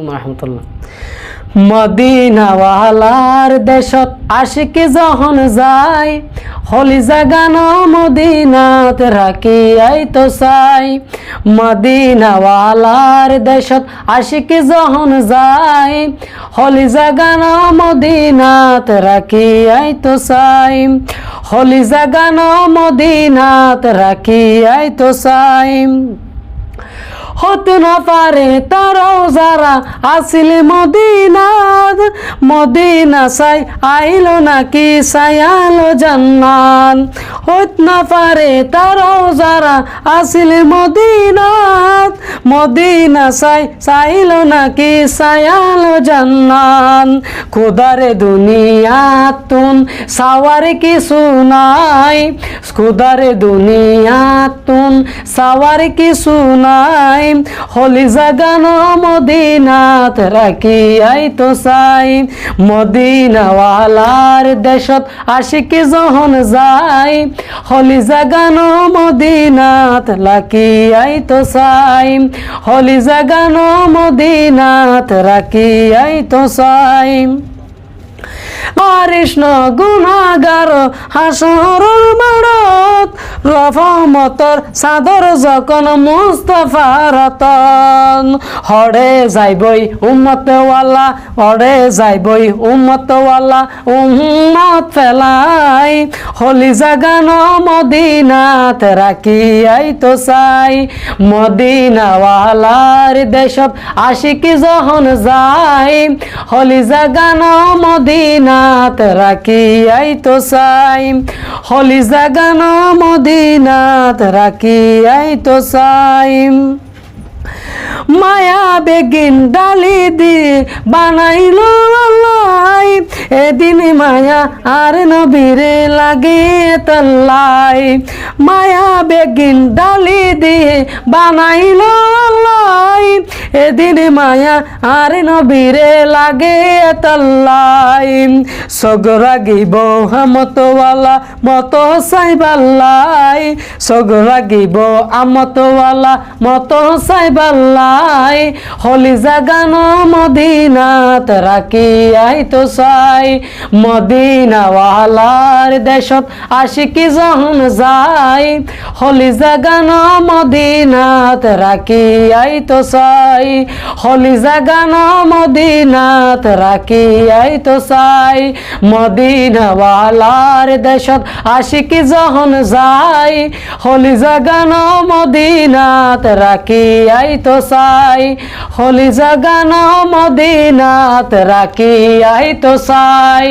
রহমতুল্লাহ। মদিনাওয়ালার দেশত আশিকি যখন যায়, হলি জাগান মদিনাত রাখি আইতো চাই। মদিনাওয়ালার দেশত আশিকি যখন যায়, হলি জাগান মদিনাত রাখি আইতো চাই। হলি জাগান মদিনাত রাখি আইতো চাই। হতে না পারে তারাও যারা আসিল মদিনাত, মদিনা চাই আইলো নাকি চায়ালো জান্নাত। হতে না পারে তারাও যারা আসিল মদিনাত, মদিনা চাই চাইলো নাকি চায়ালো জান্নাত। খুদারে দুনিয়াতুন সাওয়ার কিছু নাই, খুদারে দুনিয়াতুন সাওয়ার কিছু নাই। হলি জাগান মদিনাত রাখি আইতো চাই। মদিনাওয়ালার দেশত আশিকি যখন যায়, হলি জাগান মদিনাত রাখি আইতো চাই। হলি জাগান মদিনাত রাখি আইতো চাই। কৃষ্ণ গুনাগার হাসরুর মাড়ত, রহমতর চাদর যখন মুস্তাফার তন। হরে যাইবই উম্মতওয়ালা, হরে যাইবই উম্মতওয়ালা উম্মত ফেলাই। হলি জাগান মদিনাত রাখি আইতো চাই। মদিনাওয়ালার দেশত আশিকি যখন যায়, হলি জাগান মদিনাত রাখি আইতো চাই। হলি জাগান মদিনাত রাখি আইতো চাই। মায়া বেগিন ডালি দিয়ে বানাইলো আল্লাহ, এদিন মায়া আর নবীরে লাগে তাল্লাই। মায়া বেগিন ডালি দিয়ে বানাইলো আল্লাহ, এদিন মায়া আর নবীরে লাগে তাল্লাই। সগরাগিব আমতওয়ালা মত সাইবাল্লাই, সগরাগিব আমতওয়ালা মত সাইবাল্লাই। হলি জাগান মদিনাত রাখি আইতো চাই। মদিনাওয়ালার দেশত আশিকি যখন যায়, হলি জাগান মদিনাত রাখি আইতো চাই। হলি জাগান মদিনাত রাখি আইতো চাই। মদিনাওয়ালার দেশত আশিকি যখন যায়, হলি জাগান মদিনাত রাখি আইতো চাই। হলি জাগান মদিনাত রাখি আইতো চাই।